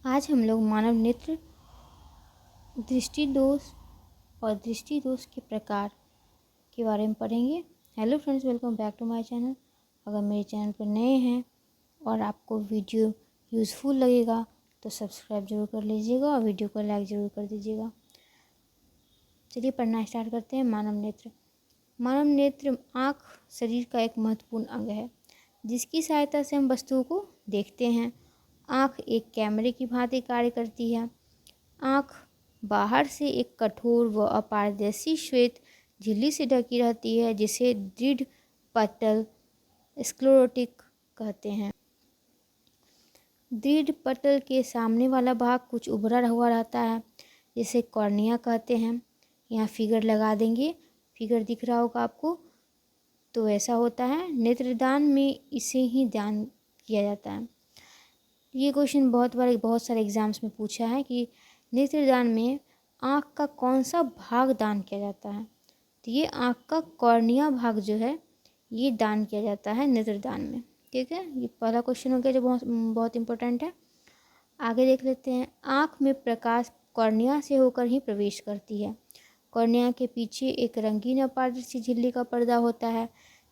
आज हम लोग मानव नेत्र दृष्टि दोष और दृष्टि दोष के प्रकार के बारे में पढ़ेंगे। Hello friends, welcome back to my channel. अगर मेरे चैनल पर नए हैं और आपको वीडियो यूज़फुल लगेगा तो सब्सक्राइब जरूर कर लीजिएगा और वीडियो को लाइक ज़रूर कर दीजिएगा। चलिए पढ़ना स्टार्ट करते हैं। मानव नेत्र आँख शरीर का एक महत्वपूर्ण अंग है जिसकी सहायता से हम वस्तुओं को देखते हैं। आँख एक कैमरे की भांति कार्य करती है। आँख बाहर से एक कठोर व अपारदर्शी श्वेत झिल्ली से ढकी रहती है जिसे दृढ़ पटल स्क्लेरोटिक कहते हैं। दृढ़ पटल के सामने वाला भाग कुछ उभरा हुआ रहता है जिसे कॉर्निया कहते हैं। यहाँ फिगर लगा देंगे, फिगर दिख रहा होगा आपको। तो ऐसा होता है। नेत्रदान में इसे ही दान किया जाता है। ये क्वेश्चन बहुत सारे एग्जाम्स में पूछा है कि नेत्रदान में आँख का कौन सा भाग दान किया जाता है। तो ये आँख का कॉर्निया भाग जो है ये दान किया जाता है नेत्रदान में। ठीक है, ये पहला क्वेश्चन हो गया जो बहुत इंपॉर्टेंट है। आगे देख लेते हैं। आँख में प्रकाश कॉर्निया से होकर ही प्रवेश करती है। कॉर्निया के पीछे एक रंगीन अपारदर्शी झिल्ली का पर्दा होता है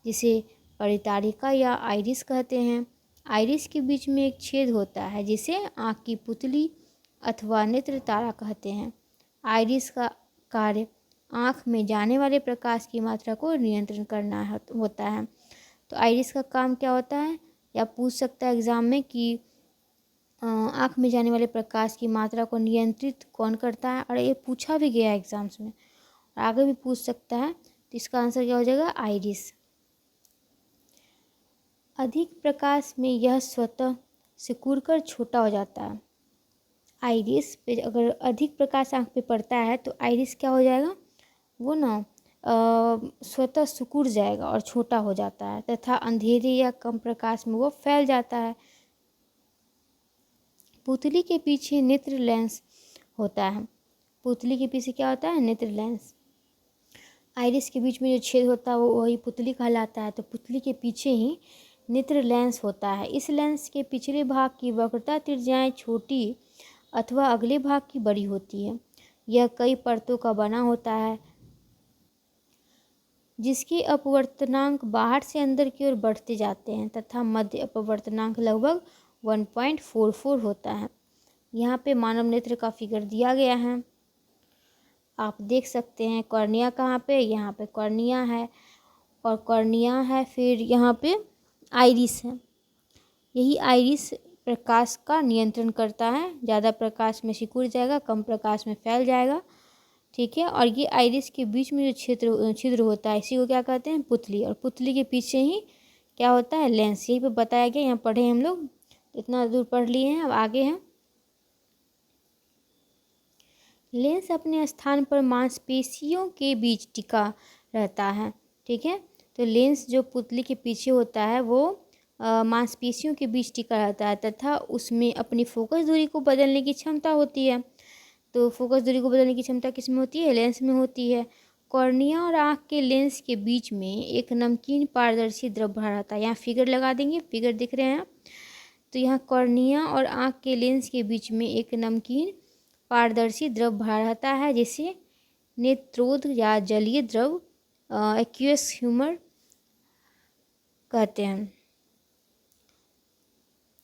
जिसे परितारिका या आइरिस कहते हैं। आइरिस के बीच में एक छेद होता है जिसे आँख की पुतली अथवा नेत्र तारा कहते हैं। आइरिस का कार्य आँख में जाने वाले प्रकाश की मात्रा को नियंत्रण करना होता है। तो आइरिस का काम क्या होता है, या पूछ सकता है एग्ज़ाम में कि आँख में जाने वाले प्रकाश की मात्रा को नियंत्रित कौन करता है। और ये पूछा भी गया एग्ज़ाम्स में, आगे भी पूछ सकता है। तो इसका आंसर क्या हो जाएगा, आइरिस। अधिक प्रकाश में यह स्वतः सिकुड़कर छोटा हो जाता है। आइरिस पे अगर अधिक प्रकाश आँख पे पड़ता है तो आइरिस क्या हो जाएगा, वो ना स्वतः सिकुड़ जाएगा और छोटा हो जाता है तथा अंधेरे या कम प्रकाश में वो फैल जाता है। पुतली के पीछे नेत्र लेंस होता है। पुतली के पीछे क्या होता है, नेत्र लेंस। आइरिस के बीच में जो छेद होता है वो वही पुतली कहलाता है। तो पुतली के पीछे ही नेत्र लेंस होता है। इस लेंस के पिछले भाग की वक्रता त्रिज्याएं छोटी अथवा अगले भाग की बड़ी होती है। यह कई परतों का बना होता है जिसके अपवर्तनांक बाहर से अंदर की ओर बढ़ते जाते हैं तथा मध्य अपवर्तनांक लगभग 1.44 होता है। यहाँ पे मानव नेत्र का फिगर दिया गया है, आप देख सकते हैं। कॉर्निया कहाँ पे, यहाँ पे कॉर्निया है और कॉर्निया है, फिर यहाँ पे आइरिस है। यही आइरिस प्रकाश का नियंत्रण करता है। ज़्यादा प्रकाश में सिकुड़ जाएगा, कम प्रकाश में फैल जाएगा। ठीक है, और ये आइरिस के बीच में जो छिद्र होता है इसी को क्या कहते हैं, पुतली। और पुतली के पीछे ही क्या होता है, लेंस। यही पे बताया गया, यहाँ पढ़े हम लोग, इतना दूर पढ़ लिए हैं। अब आगे हैं। लेंस अपने स्थान पर मांसपेशियों के बीच टिका रहता है। ठीक है, तो लेंस जो पुतली के पीछे होता है वो मांसपेशियों के बीच टिका रहता है तथा उसमें अपनी फोकस दूरी को बदलने की क्षमता होती है। तो फोकस दूरी को बदलने की क्षमता किस में होती है, लेंस में होती है। कॉर्निया और आँख के लेंस के बीच में एक नमकीन पारदर्शी द्रव भरा रहता है। यहाँ फिगर लगा देंगे, फिगर दिख रहे हैं। तो यहाँ कॉर्निया और आँख के लेंस के बीच में एक नमकीन पारदर्शी द्रव भरा रहता है जिसे नेत्रोद या जलीय द्रव एक्वियस ह्यूमर कहते हैं।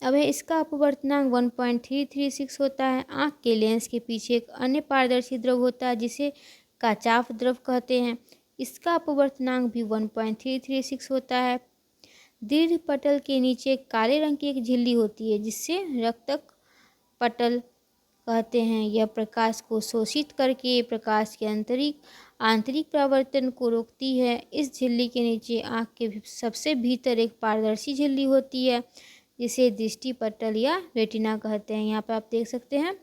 अब है इसका अपवर्तनांक 1.336 होता है। आँख के लेंस के पीछे एक अन्य पारदर्शी द्रव होता है जिसे काचाफ द्रव कहते हैं। इसका अपवर्तनांक भी 1.336 होता है। दृढ़ पटल के नीचे काले रंग की एक झिल्ली होती है जिससे रक्तक पटल कहते हैं। यह प्रकाश को शोषित करके प्रकाश के आंतरिक परावर्तन को रोकती है। इस झिल्ली के नीचे आँख के सबसे भीतर एक पारदर्शी झिल्ली होती है जिसे दृष्टि पटल या रेटिना कहते हैं। यहाँ पे आप देख सकते हैं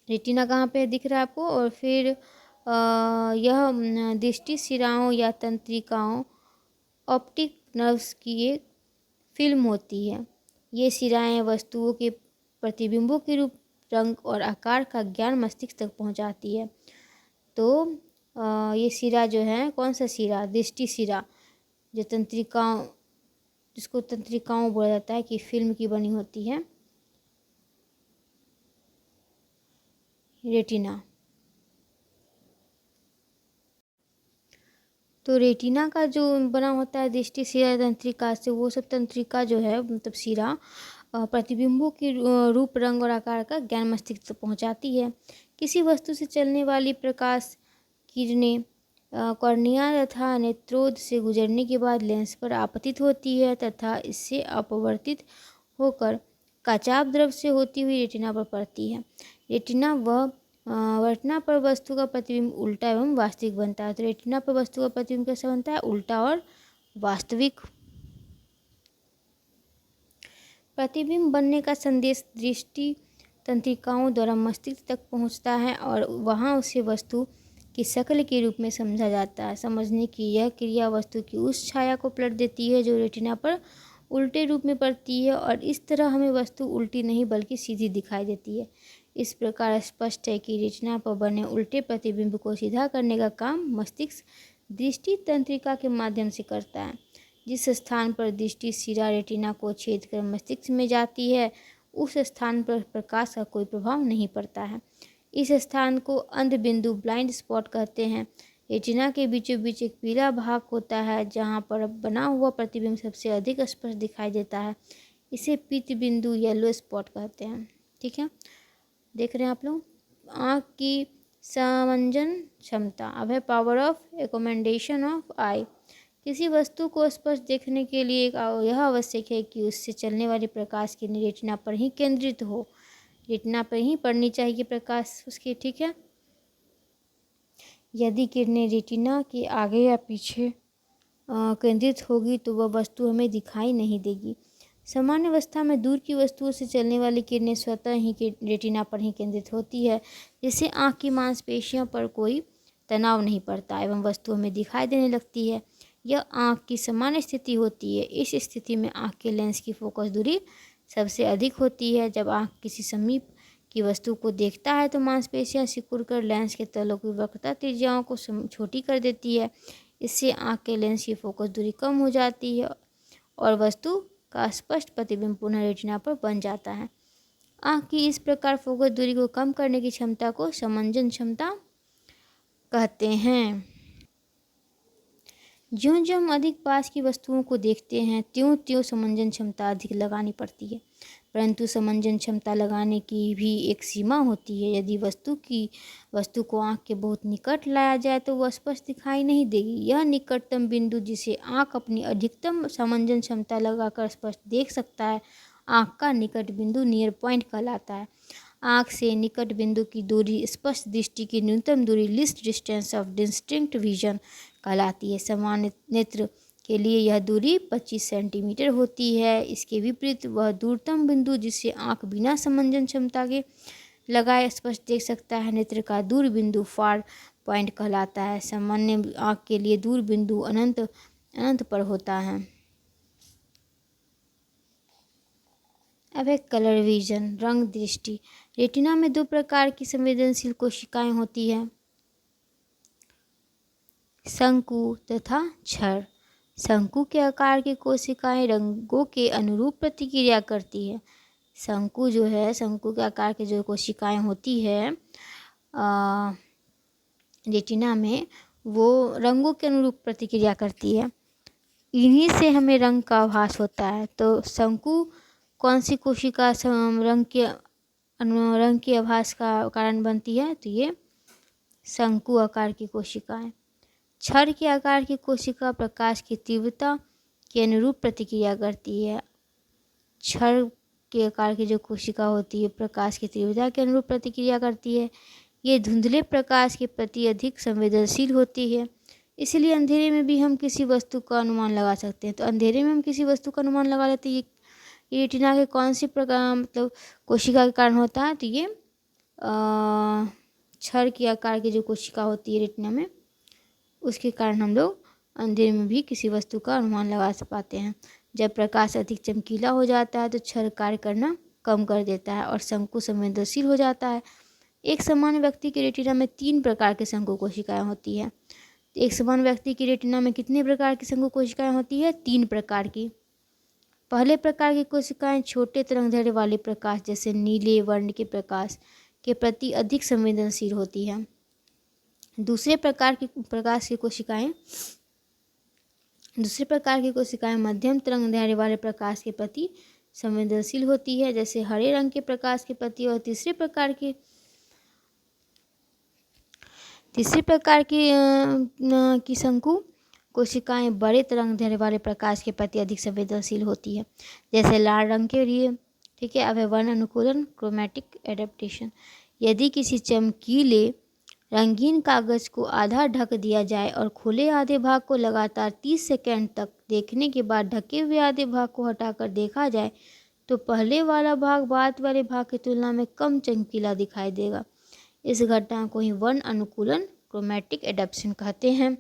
रेटिना कहाँ पे दिख रहा है आपको। और फिर यह दृष्टि सिराओं या तंत्रिकाओं ऑप्टिक नर्व्स की एक फिल्म होती है। ये सिराएं वस्तुओं के प्रतिबिंबों के रूप, रंग और आकार का ज्ञान मस्तिष्क तक पहुंचाती है। तो ये सिरा जो है, कौन सा सिरा, दृष्टि सिरा, जो तंत्रिकाओं जिसको तंत्रिकाओं बोला जाता है कि फिल्म की बनी होती है रेटिना। तो रेटिना का जो बना होता है दृष्टि शिरा तंत्रिका से, वो सब तंत्रिका जो है मतलब शिरा प्रतिबिंबों की रूप, रंग और आकार का ज्ञान मस्तिष्क तक पहुंचाती है। किसी वस्तु से चलने वाली प्रकाश किरणें कॉर्निया तथा नेत्रोद से गुजरने के बाद लेंस पर आपतित होती है तथा इससे अपवर्तित होकर काचाभ द्रव से होती हुई रेटिना पर पड़ती है। रेटिना रेटिना पर वस्तु का प्रतिबिंब उल्टा एवं वास्तविक बनता है। तो रेटिना पर वस्तु का प्रतिबिंब कैसा बनता है? उल्टा और वास्तविक। प्रतिबिंब बनने का संदेश दृष्टि तंत्रिकाओं द्वारा मस्तिष्क तक पहुंचता है और वहां उसे वस्तु की शक्ल के रूप में समझा जाता है। समझने की यह क्रिया वस्तु की उस छाया को पलट देती है जो रेटिना पर उल्टे रूप में पड़ती है और इस तरह हमें वस्तु उल्टी नहीं बल्कि सीधी दिखाई देती है। इस प्रकार स्पष्ट है कि रेटिना पर बने उल्टे प्रतिबिंब को सीधा करने का काम मस्तिष्क दृष्टि तंत्रिका के माध्यम से करता है। जिस स्थान पर दृष्टि शिरा रेटिना को छेद कर मस्तिष्क में जाती है उस स्थान पर प्रकाश का कोई प्रभाव नहीं पड़ता है। इस स्थान को अंध बिंदु ब्लाइंड स्पॉट कहते हैं। रेटिना के बीचों बीच एक पीला भाग होता है जहां पर बना हुआ प्रतिबिंब सबसे अधिक स्पष्ट दिखाई देता है। इसे पीत बिंदु येलो स्पॉट कहते हैं। ठीक है, देख रहे हैं आप लोग। आँख की समंजन क्षमता। अब है पावर ऑफ एकोमेंडेशन ऑफ आई। किसी वस्तु को स्पष्ट देखने के लिए यह आवश्यक है कि उससे चलने वाली प्रकाश किरणें रेटिना पर ही केंद्रित हो, रेटिना पर ही पड़नी चाहिए प्रकाश उसकी। ठीक है, यदि किरणें रेटिना के आगे या पीछे केंद्रित होगी तो वह वस्तु हमें दिखाई नहीं देगी। सामान्य अवस्था में दूर की वस्तुओं से चलने वाली किरणें स्वतः ही रेटिना पर ही केंद्रित होती है, जिससे आँख की मांसपेशियों पर कोई तनाव नहीं पड़ता एवं वस्तु हमें दिखाई देने लगती है। यह आँख की सामान्य स्थिति होती है। इस स्थिति में आँख के लेंस की फोकस दूरी सबसे अधिक होती है। जब आँख किसी समीप की वस्तु को देखता है तो मांसपेशियां सिकुड़कर लेंस के तलों की वक्रता त्रिज्याओं को छोटी कर देती है। इससे आँख के लेंस की फोकस दूरी कम हो जाती है और वस्तु का स्पष्ट प्रतिबिंब पुनः रेटिना पर बन जाता है। आँख की इस प्रकार फोकस दूरी को कम करने की क्षमता को समंजन क्षमता कहते हैं। ज्यों ज्यों हम अधिक पास की वस्तुओं को देखते हैं त्यों त्यों समंजन क्षमता अधिक लगानी पड़ती है, परंतु समंजन क्षमता लगाने की भी एक सीमा होती है। यदि वस्तु को आँख के बहुत निकट लाया जाए तो वह स्पष्ट दिखाई नहीं देगी। यह निकटतम बिंदु जिसे आँख अपनी अधिकतम समंजन क्षमता लगाकर स्पष्ट देख सकता है, आँख का निकट बिंदु नियर पॉइंट कहलाता है। आँख से निकट बिंदु की दूरी स्पष्ट दृष्टि की न्यूनतम दूरी least distance of distinct vision कहलाती है। सामान्य नेत्र के लिए यह दूरी 25 सेंटीमीटर होती है। इसके विपरीत वह दूरतम बिंदु जिसे आँख बिना समंजन क्षमता के लगाए स्पष्ट देख सकता है, नेत्र का दूर बिंदु फार पॉइंट कहलाता है। सामान्य आँख के लिए दूर बिंदु अनंत पर होता है। अब है कलर विजन, रंग दृष्टि। रेटिना में दो प्रकार की संवेदनशील कोशिकाएं होती है, शंकु तथा छड़। शंकु के आकार की कोशिकाएं रंगों के अनुरूप प्रतिक्रिया करती है। शंकु जो है, शंकु के आकार की जो कोशिकाएं होती है रेटिना में, वो रंगों के अनुरूप प्रतिक्रिया करती है। इन्हीं से हमें रंग का आभास होता है। तो शंकु कौन सी कोशिका रंग के आभास का कारण बनती है? तो ये शंकु आकार की कोशिकाएं। छड़ के आकार की कोशिका प्रकाश की तीव्रता के अनुरूप प्रतिक्रिया करती है। छड़ के आकार की जो कोशिका होती है प्रकाश की तीव्रता के अनुरूप प्रतिक्रिया करती है। ये धुंधले प्रकाश के प्रति अधिक संवेदनशील होती है, इसलिए अंधेरे में भी हम किसी वस्तु का अनुमान लगा सकते हैं। तो अंधेरे में हम किसी वस्तु का अनुमान लगा लेते हैं। ये रेटिना के कौन सी प्रकार मतलब कोशिका के कारण होता है? तो ये छड़ के आकार की जो कोशिका होती है रेटिना में, उसके कारण हम लोग अंधेरे में भी किसी वस्तु का अनुमान लगा पाते हैं। जब प्रकाश अधिक चमकीला हो जाता है तो छड़ कार्य करना कम कर देता है और शंकु संवेदनशील हो जाता है। एक सामान्य व्यक्ति के रेटिना में 3 प्रकार की शंकु कोशिकाएं होती है। एक सामान्य व्यक्ति की रेटिना में कितने प्रकार की शंकु कोशिकाएं होती है? 3 प्रकार की। पहले प्रकार की कोशिकाएं छोटे तरंगदैर्ध्य वाले प्रकाश जैसे नीले वर्ण के प्रकाश के प्रति अधिक संवेदनशील होती है। दूसरे प्रकार की कोशिकाएं मध्यम तरंगदैर्ध्य वाले प्रकाश के प्रति संवेदनशील होती है, जैसे हरे रंग के प्रकाश के प्रति। और तीसरे प्रकार की शंकु कोशिकाएं बड़े तरंगदैर्ध्य वाले प्रकाश के प्रति अधिक संवेदनशील होती है, जैसे लाल रंग के लिए। ठीक है, अब है वर्ण अनुकूलन, क्रोमैटिक एडेप्टेशन। यदि किसी चमकीले रंगीन कागज को आधा ढक दिया जाए और खुले आधे भाग को लगातार 30 सेकंड तक देखने के बाद ढके हुए आधे भाग को हटाकर देखा जाए तो पहले वाला भाग बाद वाले भाग की तुलना में कम चमकीला दिखाई देगा। इस घटना को ही वर्ण अनुकूलन, क्रोमैटिक एडेप्टेशन कहते हैं।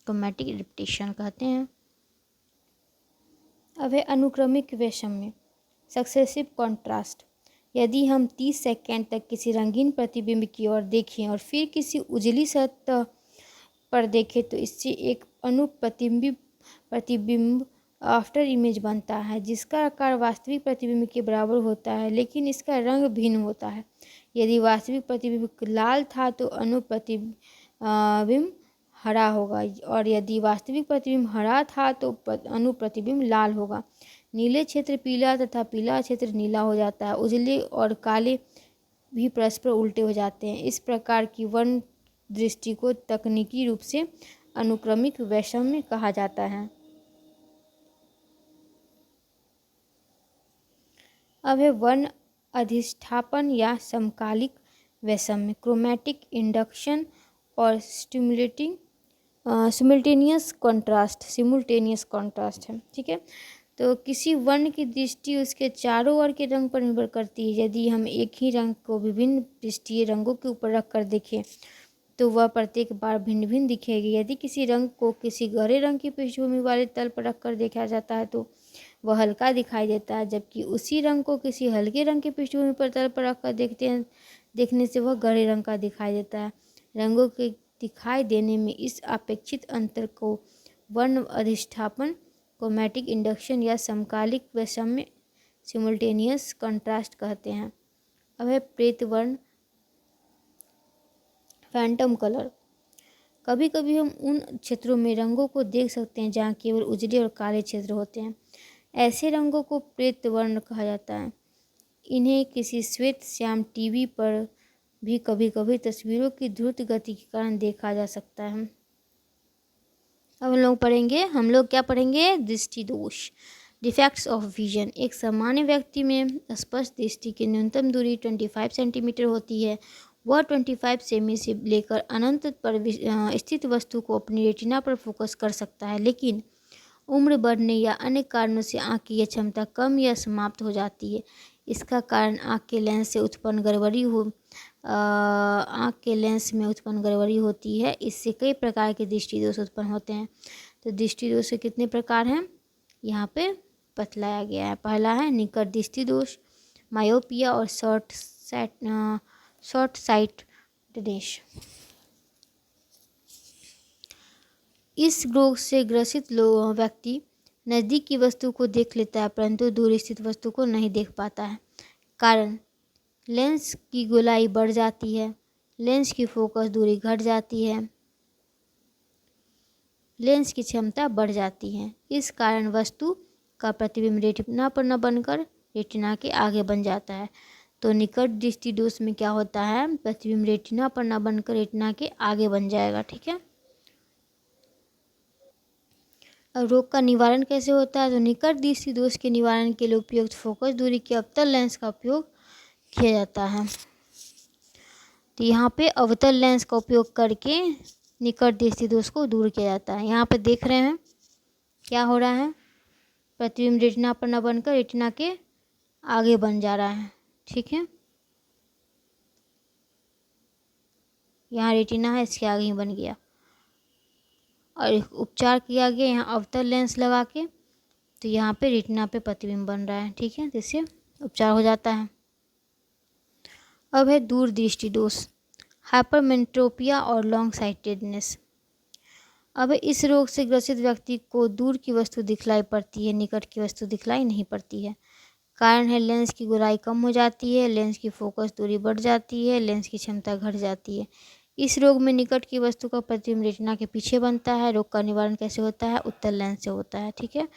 क्रोमैटिक एडेप्टेशन कहते हैं। अब है अनुक्रमिक वैषम्य, सक्सेसिव कॉन्ट्रास्ट। यदि हम 30 सेकंड तक किसी रंगीन प्रतिबिंब की ओर देखें और फिर किसी उजली सतह पर देखें तो इससे एक प्रतिबिंब आफ्टर इमेज बनता है, जिसका आकार वास्तविक प्रतिबिंब के बराबर होता है, लेकिन इसका रंग भिन्न होता है। यदि वास्तविक प्रतिबिंब लाल था तो अनुप्रतिबिंब हरा होगा, और यदि वास्तविक प्रतिबिंब हरा था तो अनुप्रतिबिंब लाल होगा। नीले क्षेत्र पीला तथा पीला क्षेत्र नीला हो जाता है। उजले और काले भी परस्पर उल्टे हो जाते हैं। इस प्रकार की वर्ण दृष्टि को तकनीकी रूप से अनुक्रमिक वैषम्य कहा जाता है। अब है वर्ण अधिष्ठापन या समकालिक वैषम्य, क्रोमैटिक इंडक्शन और सिमुल्टेनियस कॉन्ट्रास्ट है। ठीक है, तो किसी वर्ण की दृष्टि उसके चारों ओर के रंग पर निर्भर करती है। यदि हम एक ही रंग को विभिन्न पृष्ठीय रंगों के ऊपर रखकर देखें तो वह प्रत्येक बार भिन्न भिन्न दिखेगी। यदि किसी रंग को किसी गहरे रंग की पृष्ठभूमि वाले तल पर रखकर देखा जाता है तो वह हल्का दिखाई देता है, जबकि उसी रंग को किसी हल्के रंग की पृष्ठभूमि पर तल पर रखकर देखने से वह गहरे रंग का दिखाई देता है। रंगों के दिखाई देने में इस अपेक्षित अंतर को वर्ण अधिष्ठापन, क्रोमैटिक इंडक्शन या समकालिक वैषम्य, सिमुल्टेनियस कंट्रास्ट कहते हैं। अब है प्रेत वर्ण, फैंटम कलर। कभी कभी हम उन क्षेत्रों में रंगों को देख सकते हैं जहाँ केवल उजले और काले क्षेत्र होते हैं। ऐसे रंगों को प्रेत वर्ण कहा जाता है। इन्हें किसी श्वेत श्याम टीवी पर भी कभी कभी तस्वीरों की द्रुत गति के कारण देखा जा सकता है। अब हम लोग क्या पढ़ेंगे? दृष्टि दोष, डिफेक्ट्स ऑफ विजन। एक सामान्य व्यक्ति में स्पष्ट दृष्टि की न्यूनतम दूरी 25 सेंटीमीटर होती है। वह 25 सेमी से लेकर अनंत पर स्थित वस्तु को अपनी रेटिना पर फोकस कर सकता है, लेकिन उम्र बढ़ने या अन्य कारणों से आँख की यह क्षमता कम या समाप्त हो जाती है। इसका कारण आँख के लेंस में उत्पन्न गड़बड़ी होती है। इससे कई प्रकार के दृष्टि दोष उत्पन्न होते हैं। तो दृष्टि दोष के कितने प्रकार हैं यहाँ पे बतलाया गया है। पहला है निकट दृष्टि दोष, मायोपिया और शॉर्ट साइटेडनेस। इस रोग से ग्रसित व्यक्ति नज़दीक की वस्तु को देख लेता है परंतु दूर स्थित वस्तु को नहीं देख पाता है। कारण लेंस की गोलाई बढ़ जाती है, लेंस की फोकस दूरी घट जाती है, लेंस की क्षमता बढ़ जाती है। इस कारण वस्तु का प्रतिबिंब रेटिना पर न बनकर रेटिना के आगे बन जाता है। तो निकट दृष्टि दोष में क्या होता है? प्रतिबिंब रेटिना पर न बनकर रेटिना के आगे बन जाएगा। ठीक है, अब रोग का निवारण कैसे होता है? तो निकट दृष्टि दोष के निवारण के लिए उपयुक्त फोकस दूरी के अवतल लेंस का उपयोग किया जाता है। तो यहाँ पे अवतल लेंस का उपयोग करके निकट दृष्टि दोष को दूर किया जाता है। यहाँ पे देख रहे हैं क्या हो रहा है? प्रतिबिंब रेटिना पर न बनकर रेटिना के आगे बन जा रहा है। ठीक है, यहाँ रेटिना है, इसके आगे ही बन गया और उपचार किया गया यहाँ अवतल लेंस लगा के। तो यहाँ पे रेटिना पे प्रतिबिंब बन रहा है। ठीक है, जिससे उपचार हो जाता है। अब है दूर दृष्टि दोष, हाइपरमेट्रोपिया और लॉन्ग साइटेडनेस। अब इस रोग से ग्रसित व्यक्ति को दूर की वस्तु दिखलाई पड़ती है, निकट की वस्तु दिखलाई नहीं पड़ती है। कारण है लेंस की गोलाई कम हो जाती है, लेंस की फोकस दूरी बढ़ जाती है, लेंस की क्षमता घट जाती है। इस रोग में निकट की वस्तु का प्रतिबिंब रेटिना के पीछे बनता है। रोग का निवारण कैसे होता है? उत्तल लेंस से होता है। ठीक है,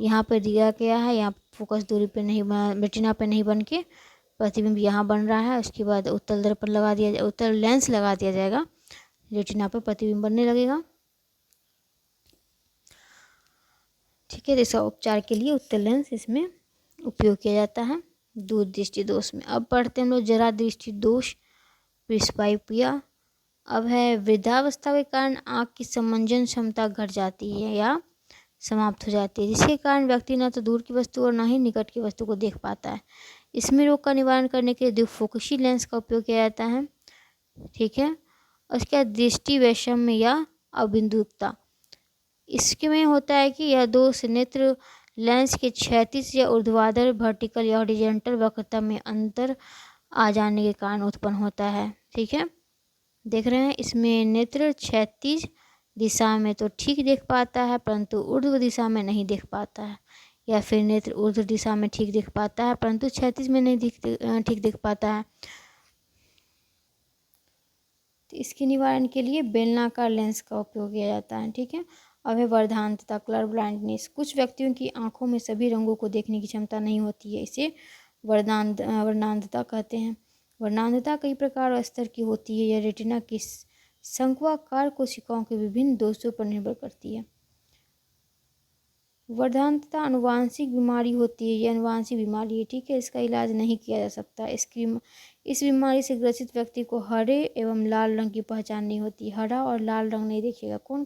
यहाँ पर दिया गया है, यहाँ फोकस दूरी पे नहीं, रेटिना पे नहीं बन के प्रतिबिंब यहाँ बन रहा है। उसके बाद उत्तल दर्पण लगा दिया, उत्तल लेंस लगा दिया जाएगा, रेटिना पे प्रतिबिंब बनने लगेगा। ठीक है, इसका उपचार के लिए उत्तल लेंस इसमें उपयोग किया जाता है दूर दृष्टि दोष में। अब पढ़ते हैं हम लोग जरा दृष्टि दोष, प्रिस्बाइपिया। अब है वृद्धावस्था के कारण आँख की समंजन क्षमता घट जाती है या समाप्त हो जाती है, जिसके कारण व्यक्ति न तो दूर की वस्तु और न ही निकट की वस्तु को देख पाता है। इसमें रोग का निवारण करने के लिए द्विफोकसी लेंस का उपयोग किया जाता है। ठीक है, उसके बाद दृष्टि वैषम्य या अबिंदुकता। इसके में होता है कि यह दोष नेत्र लेंस के क्षैतिज या ऊर्ध्वाधर वर्टिकल या हॉरिजॉन्टल वक्रता में अंतर आ जाने के कारण उत्पन्न होता है। ठीक है, देख रहे हैं, इसमें नेत्र क्षैतिज दिशा में तो ठीक देख पाता है परंतु ऊर्ध्व दिशा में नहीं देख पाता है, या फिर नेत्र ऊर्ध्व दिशा में ठीक देख पाता है परंतु क्षैतिज में नहीं ठीक देख पाता है। तो इसके निवारण के लिए बेलनाकार लेंस का उपयोग किया जाता है। ठीक है, अब है वर्धांतता, कलर ब्लाइंडनेस। कुछ व्यक्तियों की आंखों में सभी रंगों को देखने की क्षमता नहीं होती है, इसे वर्णांधता कहते हैं। वर्णांधता कई प्रकार और स्तर की होती है, यह रेटिना की शंक्वाकार कोशिकाओं के विभिन्न दोषों पर निर्भर करती है। वर्धांतता अनुवांशिक बीमारी होती है, यह अनुवांशिक बीमारी है। ठीक है, इसका इलाज नहीं किया जा सकता। इस बीमारी से ग्रसित व्यक्ति को हरे एवं लाल रंग की पहचान नहीं होती। हरा और लाल रंग नहीं देखेगा। कौन?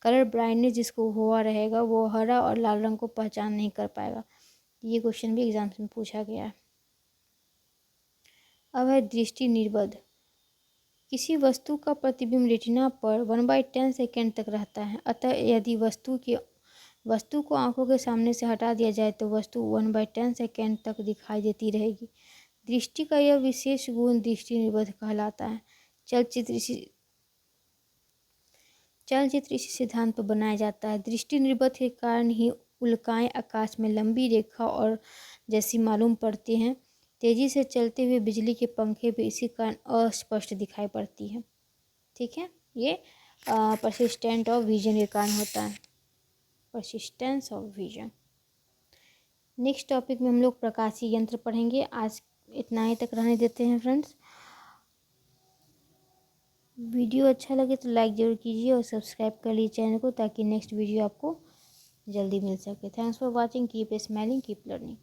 कलर ब्लाइंडनेस जिसको हुआ रहेगा वो हरा और लाल रंग को पहचान नहीं कर पाएगा। ये क्वेश्चन भी एग्जाम में पूछा गया है। अब है दृष्टि निर्बंध। किसी वस्तु का प्रतिबिंब रेटिना पर 1/10 सेकेंड तक रहता है, अतः यदि वस्तु को आंखों के सामने से हटा दिया जाए तो वस्तु 1/10 सेकेंड तक दिखाई देती रहेगी। दृष्टि का यह विशेष गुण दृष्टि निर्बंध कहलाता है। चलचित्र इसी सिद्धांत पर बनाया जाता है। दृष्टि निर्बंध के कारण ही उल्काएं आकाश में लंबी रेखा और जैसी मालूम पड़ती हैं। तेजी से चलते हुए बिजली के पंखे भी इसी कारण अस्पष्ट दिखाई पड़ती है। ठीक है, ये परसिस्टेंट ऑफ विजन के कारण होता है, persistence of vision. Next topic में हम लोग प्रकाशीय यंत्र पढ़ेंगे। आज इतना ही तक रहने देते हैं फ्रेंड्स। वीडियो अच्छा लगे तो लाइक ज़रूर कीजिए और सब्सक्राइब कर लीजिए चैनल को, ताकि नेक्स्ट वीडियो आपको जल्दी मिल सके। Thanks for watching, keep smiling, keep learning.